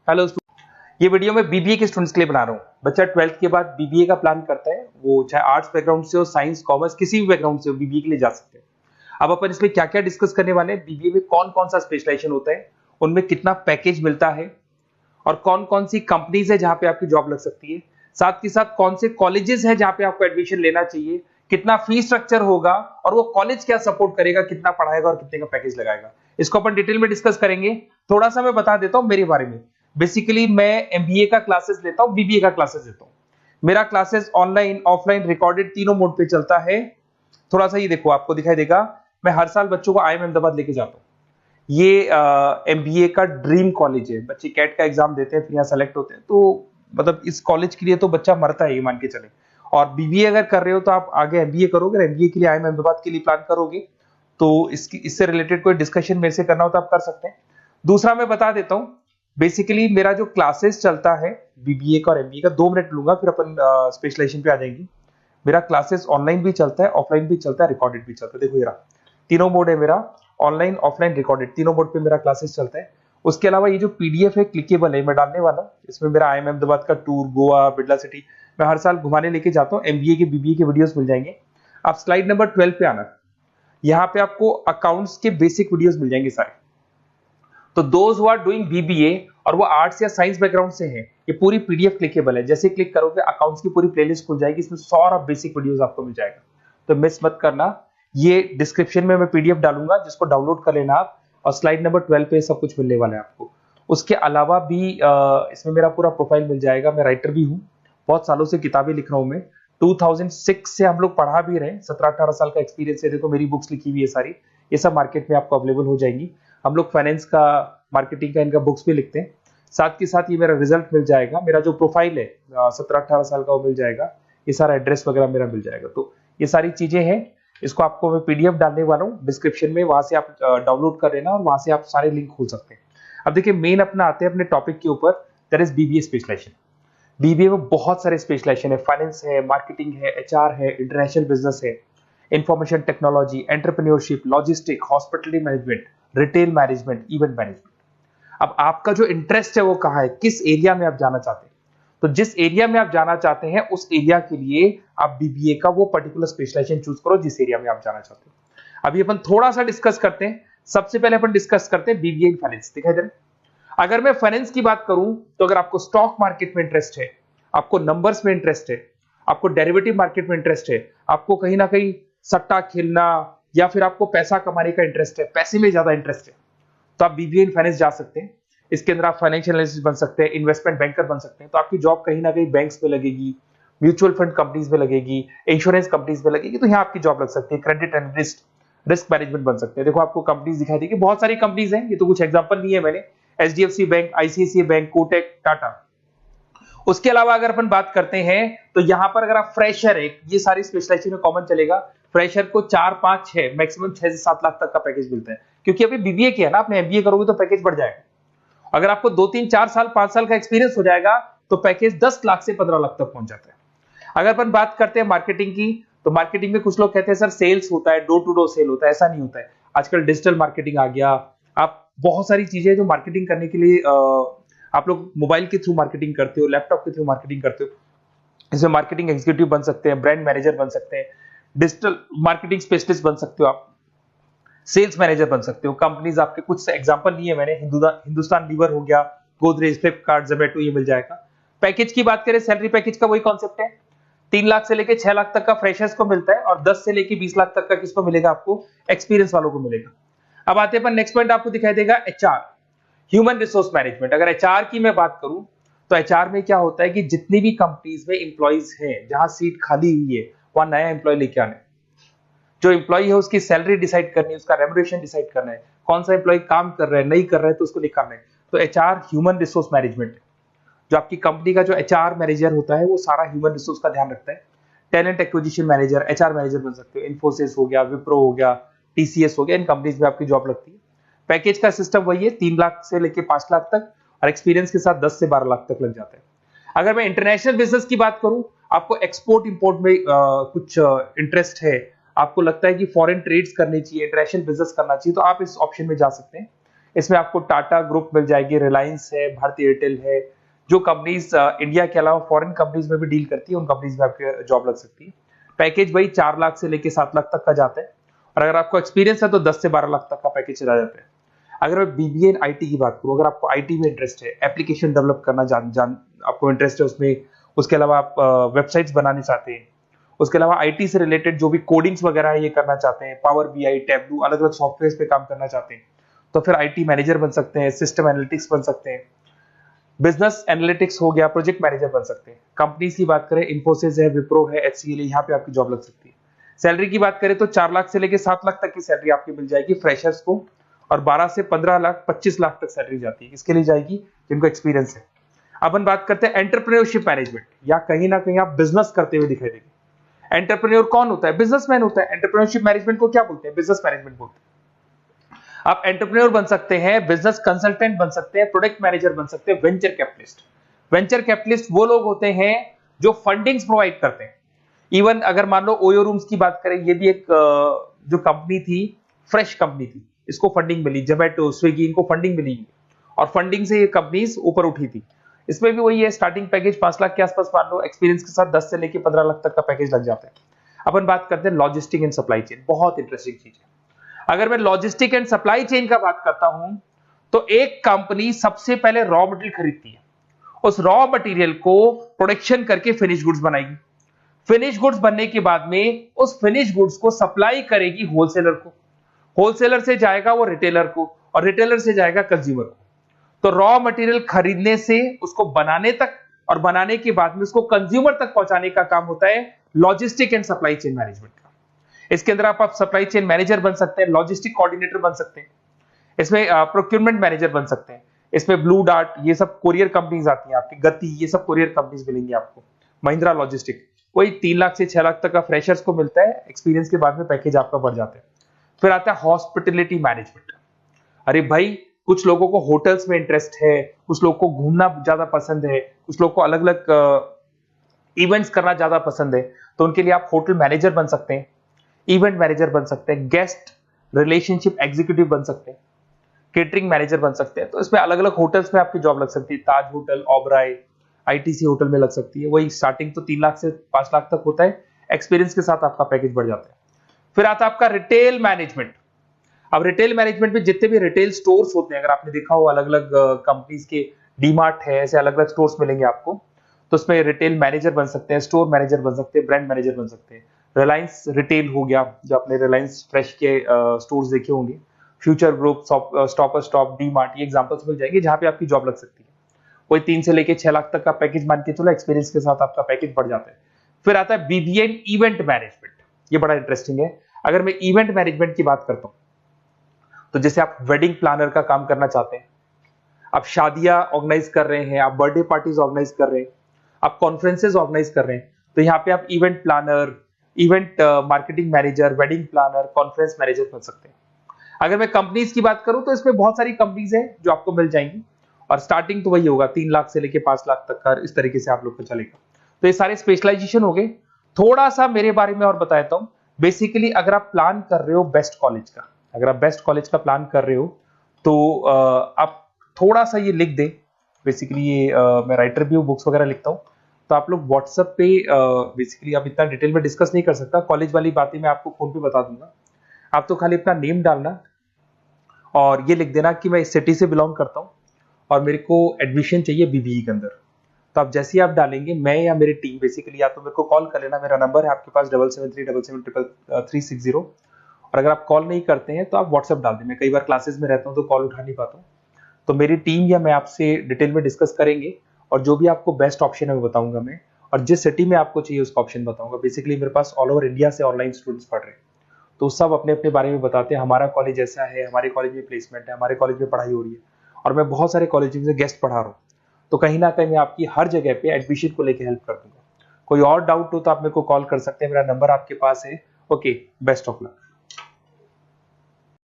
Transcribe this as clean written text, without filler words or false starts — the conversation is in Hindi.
हेलो, ये वीडियो मैं बीबीए के स्टूडेंट्स के लिए बना रहा हूँ। बच्चा 12th के बाद बीबीए का प्लान करता है, वो चाहे आर्ट्स बैकग्राउंड से हो, साइंस, कॉमर्स, किसी भी बैकग्राउंड से हो, बीबीए के लिए जा सकते हैं। अब अपन इसमें क्या क्या डिस्कस करने वाले हैं, बीबीए में कौन कौन सा स्पेशलाइजेशन होता है, उनमें कितना पैकेज मिलता है और कौन कौन सी कंपनीज है जहां पे आपकी जॉब लग सकती है, साथ के साथ कौन से कॉलेजेस है जहां पे आपको एडमिशन लेना चाहिए, कितना फी स्ट्रक्चर होगा और वो कॉलेज क्या सपोर्ट करेगा, कितना पढ़ाएगा और कितने का पैकेज लगाएगा, इसको अपन डिटेल में डिस्कस करेंगे। थोड़ा सा मैं बता देता हूं मेरे बारे में। बेसिकली मैं एमबीए का क्लासेस लेता हूं, बीबीए का क्लासेस लेता हूं। मेरा क्लासेस ऑनलाइन, ऑफलाइन, रिकॉर्डेड तीनों मोड पे चलता है। थोड़ा सा ये देखो, आपको दिखाई देगा, मैं हर साल बच्चों को आईएम अहमदाबाद लेके जाता हूँ। ये एमबीए का ड्रीम कॉलेज है। बच्चे कैट का एग्जाम देते हैं, फिर यहाँ सेलेक्ट होते हैं, तो मतलब इस कॉलेज के लिए तो बच्चा मरता है, ये मान के चले। और बीबीए अगर कर रहे हो तो आप आगे एमबीए करोगे, एमबीए के लिए आईएम अहमदाबाद के लिए प्लान करोगे, तो इससे रिलेटेड कोई डिस्कशन मेरे से करना हो तो आप कर सकते हैं। दूसरा मैं बता देता हूँ, बेसिकली मेरा जो क्लासेस चलता है बीबीए का और एमबीए का, 2 मिनट लूंगा फिर अपन स्पेशलाइजेशन पे आ जाएंगे। मेरा क्लासेस ऑनलाइन भी चलता है, ऑफलाइन भी चलता है, रिकॉर्डेड भी चलता है। देखो ये रहा, तीनों मोड है मेरा, ऑनलाइन, ऑफलाइन, रिकॉर्डेड, तीनों मोड पे मेरा क्लासेस चलता है। उसके अलावा ये जो पीडीएफ है क्लिकेबल है, मैं डालने वाला हूँ। इसमें मेरा आईएम अहमदाबाद का टूर, गोवा, बिरला सिटी, मैं हर साल घुमाने लेके जाता हूँ। एमबीए के, बीबीए के वीडियोस मिल जाएंगे। आप स्लाइड नंबर 12 पे आना, यहाँ पे आपको अकाउंट्स के बेसिक वीडियोस मिल जाएंगे सारे। तो those who are doing BBA और वो आर्ट्स या साइंस बैकग्राउंड से हैं, ये पूरी पीडीएफ क्लिकेबल है। जैसे क्लिक करोगे अकाउंट्स की पूरी प्लेलिस्ट खुल जाएगी, इसमें सारा बेसिक वीडियोस आपको मिल जाएगा, तो मिस मत करना। ये डिस्क्रिप्शन में मैं पीडीएफ डालूंगा, जिसको डाउनलोड कर लेना आप, और स्लाइड नंबर 12 पे सब कुछ मिलने वाला है आपको। उसके अलावा भी इसमें मेरा पूरा प्रोफाइल मिल जाएगा। मैं राइटर भी हूँ, बहुत सालों से किताबें लिख रहा हूँ मैं। 2006 से हम लोग पढ़ा भी रहे, 17-18 साल का एक्सपीरियंस है। देखो मेरी बुक्स लिखी हुई है सारी, ये सब मार्केट में आपको अवेलेबल हो जाएंगी। हम लोग फाइनेंस का, मार्केटिंग का, इनका बुक्स भी लिखते हैं। साथ के साथ ये मेरा रिजल्ट मिल जाएगा, मेरा जो प्रोफाइल है 17-18 साल का वो मिल जाएगा, ये सारा एड्रेस वगैरह मेरा मिल जाएगा। तो ये सारी चीजें हैं, इसको आपको मैं पीडीएफ डालने वाला हूँ डिस्क्रिप्शन में, वहां से आप डाउनलोड कर लेना और वहां से आप सारे लिंक खोल सकते हैं। अब देखिए मेन अपना आते हैं अपने टॉपिक के ऊपर, that is BBA specialization. BBA में बहुत सारे स्पेशलाइजेशन है, फाइनेंस है, मार्केटिंग है, एचआर है, इंटरनेशनल बिजनेस है, information technology, entrepreneurship, logistic, hospitality management, retail management, event management. अब आपका जो इंटरेस्ट है वो कहाँ है, किस एरिया में आप जाना चाहते हैं, तो जिस एरिया में आप जाना चाहते हैं उस एरिया के लिए आप बीबीए का वो पर्टिकुलर स्पेशलाइजेशन चूज करो जिस एरिया में आप जाना चाहते हैं। अभी अपन थोड़ा सा डिस्कस करते हैं। सबसे पहले अपन डिस्कस करते हैं बीबीए इन फाइनेंस। दिखाई दे रहा है? अगर मैं फाइनेंस की बात करूं तो अगर आपको स्टॉक मार्केट में इंटरेस्ट है, आपको नंबर्स में इंटरेस्ट है, आपको डेरिवेटिव मार्केट में इंटरेस्ट है, आपको कहीं ना कहीं सट्टा खेलना या फिर आपको पैसा कमाने का इंटरेस्ट है, पैसे में ज्यादा इंटरेस्ट है, तो आप बीबीए इन फाइनेंस जा सकते हैं। इसके अंदर आप फाइनेंशियल एनालिस्ट बन सकते हैं, इन्वेस्टमेंट बैंकर बन सकते हैं। तो आपकी जॉब कहीं ना कहीं बैंक्स में लगेगी, म्यूचुअल फंड कंपनीज में लगेगी, इंश्योरेंस कंपनीज में लगेगी, तो यहाँ आपकी जॉब लग सकती है। क्रेडिट एनालिस्ट, रिस्क मैनेजमेंट बन सकते हैं। देखो आपको कंपनीज दिखाई देगी, बहुत सारी कंपनीज हैं, ये तो कुछ एग्जांपल नहीं है मैंने, HDFC bank, ICICI bank, Kotak, Tata. उसके अलावा अगर अपन बात करते हैं तो यहां पर अगर आप फ्रेशर है, ये सारी स्पेशलाइजेशन में कॉमन चलेगा, फ्रेशर को 4-5-6 मैक्सिमम 6 से 7 लाख तक का पैकेज मिलता है। क्योंकि अभी बीबीए किया ना आपने, एमबीए करोगे तो पैकेज बढ़ जाएगा। अगर आपको 2-3-4 साल, 5 साल का एक्सपीरियंस हो जाएगा तो पैकेज 10 लाख से 15 लाख तक पहुंच जाता है। अगर अपन बात करते हैं मार्केटिंग की, तो मार्केटिंग में कुछ लोग कहते हैं सर सेल्स होता है, डोर टू डोर सेल होता है, ऐसा नहीं होता है। आजकल डिजिटल मार्केटिंग आ गया, आप बहुत सारी चीजें जो मार्केटिंग करने के लिए आप लोग मोबाइल के थ्रू मार्केटिंग करते हो, लैपटॉप के थ्रू मार्केटिंग करते हो, इसमें मार्केटिंग एग्जीक्यूटिव बन सकते हैं, ब्रांड मैनेजर बन सकते हैं, डिजिटल मार्केटिंग स्पेशलिस्ट बन सकते हो, आप सेल्स मैनेजर बन सकते हो। कंपनीज आपके कुछ एग्जांपल लिए मैंने, हिंदुस्तान लीवर हो गया, गोदरेज, फ्लिपकार्ट, जोमेटो, ये मिल जाएगा। पैकेज की बात करें, सैलरी पैकेज का वही कॉन्सेप्ट है, 3 लाख से लेके 6 लाख तक का फ्रेशर्स को मिलता है और 10 से लेके 20 लाख तक का किसको मिलेगा, आपको एक्सपीरियंस वालों को मिलेगा। अब आते हैं नेक्स्ट पॉइंट, आपको दिखाई देगा एचआर, ह्यूमन रिसोर्स मैनेजमेंट। अगर एचआर की मैं बात करूं तो एचआर में क्या होता है कि जितनी भी कंपनीज में इंप्लॉइज हैं, जहां सीट खाली हुई है वहां नया इंप्लॉय लेके आने, जो इंप्लॉय है उसकी सैलरी डिसाइड करनी है, उसका रेम्युनरेशन डिसाइड करना है, कौन सा इंप्लॉय काम कर रहा है, नहीं कर रहा है तो उसको निकालना है। तो एचआर ह्यूमन रिसोर्स मैनेजमेंट, जो आपकी कंपनी का जो एचआर मैनेजर होता है वो सारा ह्यूमन रिसोर्स का ध्यान रखता है। Talent acquisition manager, HR manager बन सकते हो। इन्फोसिस हो गया, विप्रो हो गया, टीसीएस हो गया, इन कंपनीज में आपकी जॉब लगती है। पैकेज का सिस्टम वही है, 3 लाख से लेके 5 लाख तक, और एक्सपीरियंस के साथ 10 से 12 लाख तक लग जाता है। अगर मैं इंटरनेशनल बिजनेस की बात करूं, आपको एक्सपोर्ट इंपोर्ट में कुछ इंटरेस्ट है, आपको लगता है कि फॉरेन ट्रेड्स करनी चाहिए, इंटरनेशनल बिजनेस करना चाहिए, तो आप इस ऑप्शन में जा सकते हैं। इसमें आपको टाटा ग्रुप मिल जाएगी, रिलायंस है, भारतीय एयरटेल है, जो कंपनीज इंडिया के अलावा फॉरेन कंपनीज में भी डील करती है, उन कंपनीज में आपकी जॉब लग सकती है। पैकेज भाई 4 लाख से लेके 7 लाख तक का जाता है, और अगर आपको एक्सपीरियंस है तो 10 से 12 लाख तक का पैकेज चला जाता है। अगर मैं बीबीए इन आईटी की बात करूं, अगर आपको आईटी में इंटरेस्ट है, एप्लीकेशन डेवलप करना आपको इंटरेस्ट है उसमें, उसके अलावा आप वेबसाइट्स बनाने चाहते हैं, उसके अलावा आईटी से रिलेटेड जो भी कोडिंग्स वगैरह है ये करना चाहते हैं, पावर बीआई, टैबलू, अलग अलग सॉफ्टवेयर पे काम करना चाहते हैं, तो फिर आईटी मैनेजर बन सकते हैं, सिस्टम एनालिटिक्स बन सकते हैं, बिजनेस एनालिटिक्स हो गया, प्रोजेक्ट मैनेजर बन सकते हैं। कंपनीज की बात करें, इन्फोसिस है, विप्रो है, एचसीएल है, यहाँ पे आपकी जॉब लग सकती है। सैलरी की बात करें तो 4 लाख से लेके 7 लाख तक की सैलरी आपकी मिल जाएगी फ्रेशर्स को, और 12 से 15 लाख 25 लाख तक सैलरी जाती है। किसके लिए जाएगी? जिनको एक्सपीरियंस है। अपन बात करते हैं एंटरप्रेन्योरशिप मैनेजमेंट, या कहीं ना कहीं आप बिजनेस करते हुए दिखाई देंगे। एंटरप्रेन्योर कौन होता है? बिजनेसमैन होता है। एंटरप्रेन्योरशिप मैनेजमेंट को क्या बोलते हैं? बिजनेस मैनेजमेंट बोलते हैं। आप एंटरप्रेन्योर बन सकते हैं, बिजनेस कंसल्टेंट बन सकते हैं, प्रोडक्ट मैनेजर बन सकते हैं, वेंचर कैपिटलिस्ट। वेंचर कैपिटलिस्ट वो लोग होते हैं जो फंडिंग्स प्रोवाइड करते हैं। इवन अगर मान लो ओयो रूम्स की बात करें, ये भी एक जो कंपनी थी, फ्रेश कंपनी थी, इसको फंडिंग मिली, जोमेटो, स्विगी, इनको फंडिंग मिली, और फंडिंग से ये कंपनीज ऊपर उठी थी। इसमें भी वही है, स्टार्टिंग पैकेज 5 लाख के आसपास मान लो, एक्सपीरियंस के साथ 10 से लेके 15 लाख तक का पैकेज लग जाता है। अपन बात करते हैं लॉजिस्टिक एंड सप्लाई चेन, बहुत इंटरेस्टिंग चीज है। अगर मैं लॉजिस्टिक एंड सप्लाई चेन का बात करता हूं, तो एक कंपनी सबसे पहले रॉ मटेरियल खरीदती है, उस रॉ मटेरियल को प्रोडक्शन करके फिनिश गुड्स बनाएगी। फिनिश गुड्स बनने के बाद में उस फिनिश गुड्स को सप्लाई करेगी होलसेलर को, होलसेलर से जाएगा वो रिटेलर को, और रिटेलर से जाएगा कंज्यूमर को। तो रॉ मटेरियल खरीदने से उसको बनाने तक, और बनाने के बाद में उसको कंज्यूमर तक पहुंचाने का काम होता है logistic and supply chain management का। इसके अंदर आप सप्लाई चेन मैनेजर बन सकते हैं, लॉजिस्टिक कोऑर्डिनेटर बन सकते हैं, इसमें प्रोक्योरमेंट मैनेजर बन सकते हैं, इसमें ब्लू डार्ट, ये सब कोरियर कंपनीज आती हैं आपकी, गति, ये सब कोरियर कंपनीज मिलेंगी आपको, महिंद्रा लॉजिस्टिक। वही 3 लाख से 6 लाख तक का फ्रेशर्स को मिलता है, एक्सपीरियंस के बाद में पैकेज आपका बढ़ जाता है। फिर आता है हॉस्पिटलिटी मैनेजमेंट। अरे भाई, कुछ लोगों को होटल्स में इंटरेस्ट है, कुछ लोगों को घूमना ज्यादा पसंद है, कुछ लोगों को अलग अलग इवेंट्स करना ज्यादा पसंद है, तो उनके लिए आप होटल मैनेजर बन सकते हैं, इवेंट मैनेजर बन सकते हैं, गेस्ट रिलेशनशिप एग्जीक्यूटिव बन सकते हैं, केटरिंग मैनेजर बन सकते हैं। तो इसमें अलग अलग होटल्स में आपकी जॉब लग सकती है, ताज होटल, ओबराय, आईटीसी होटल में लग सकती है। वही स्टार्टिंग तो 3 लाख से 5 लाख तक होता है, एक्सपीरियंस के साथ आपका पैकेज बढ़ जाता है। फिर आता है आपका रिटेल मैनेजमेंट। अब रिटेल मैनेजमेंट में जितने भी रिटेल स्टोर्स होते हैं, अगर आपने देखा हो अलग अलग कंपनीज के, डीमार्ट है, ऐसे अलग अलग स्टोर्स मिलेंगे आपको, तो उसमें रिटेल मैनेजर बन सकते हैं, स्टोर मैनेजर बन सकते हैं, ब्रांड मैनेजर बन सकते हैं। रिलायंस रिटेल हो गया, जो आपने रिलायंस फ्रेश के स्टोर्स देखे होंगे, future group, stopper stop, DMart, ये एग्जांपल्स मिल जाएंगे जहां पे आपकी जॉब लग सकती है। कोई 3 से लेके 6 लाख तक का पैकेज मान के चलो, एक्सपीरियंस के साथ आपका पैकेज बढ़ जाता है। फिर आता है बीबीए इवेंट मैनेजमेंट, ये बड़ा इंटरेस्टिंग है। अगर मैं इवेंट मैनेजमेंट की बात करता हूं, तो जैसे आप वेडिंग प्लानर का काम करना चाहते हैं, आप शादियां ऑर्गेनाइज कर रहे हैं, आप बर्थडे पार्टीज ऑर्गेनाइज कर रहे हैं, आप कॉन्फ्रेंसेज ऑर्गेनाइज कर रहे हैं, तो यहाँ पे आप event planner, event marketing manager, wedding planner, conference manager बन सकते हैं। अगर मैं कंपनीज की बात करूं, तो इसमें बहुत सारी कंपनीज हैं जो आपको मिल जाएंगी, और स्टार्टिंग तो वही होगा 3 लाख से लेके 5 लाख तक का, इस तरीके से आप लोग को चलेगा। तो ये सारे स्पेशलाइजेशन हो गए। थोड़ा सा मेरे बारे में और बताता हूं। बेसिकली अगर आप प्लान कर रहे हो बेस्ट कॉलेज का, अगर आप बेस्ट कॉलेज का प्लान कर रहे हो, तो आप थोड़ा सा ये लिख दें। बेसिकली ये मैं राइटर भी हूँ, बुक्स वगैरह लिखता हूँ, तो आप लोग व्हाट्सएप पे, बेसिकली आप इतना डिटेल में डिस्कस नहीं कर सकता, कॉलेज वाली बातें मैं आपको फोन पे बता दूंगा। आप तो खाली अपना नेम डालना और ये लिख देना कि मैं इस सिटी से बिलोंग करता हूँ और मेरे को एडमिशन चाहिए बीबीए के अंदर। तो आप जैसे ही आप डालेंगे, मैं या मेरी टीम बेसिकली, या तो मेरे को कॉल कर लेना, मेरा नंबर है आपके पास 7737773360। और अगर आप कॉल नहीं करते हैं तो आप व्हाट्सएप डाल दें। मैं कई बार क्लासेस में रहता हूँ तो कॉल उठा नहीं पाता हूँ, तो मेरी टीम या मैं आपसे डिटेल में डिस्कस करेंगे, और जो भी आपको बेस्ट ऑप्शन है वो बताऊंगा मैं, और जिस सिटी में आपको चाहिए उसका ऑप्शन बताऊंगा। बेसिकली मेरे पास ऑल ओवर इंडिया से ऑनलाइन स्टूडेंट्स पढ़ रहे हैं, तो सब अपने अपने बारे में बताते हैं, हमारा कॉलेज ऐसा है, हमारे कॉलेज में प्लेसमेंट है, हमारे कॉलेज में पढ़ाई हो रही है, और मैं बहुत सारे कॉलेज में गेस्ट पढ़ा रहा हूँ। तो कहीं ना कहीं मैं आपकी हर जगह पे एडमिशन को लेकर हेल्प कर दूंगा। कोई और डाउट हो तो आप मेरे को कॉल कर सकते हैं, मेरा नंबर आपके पास है। Okay, best of luck.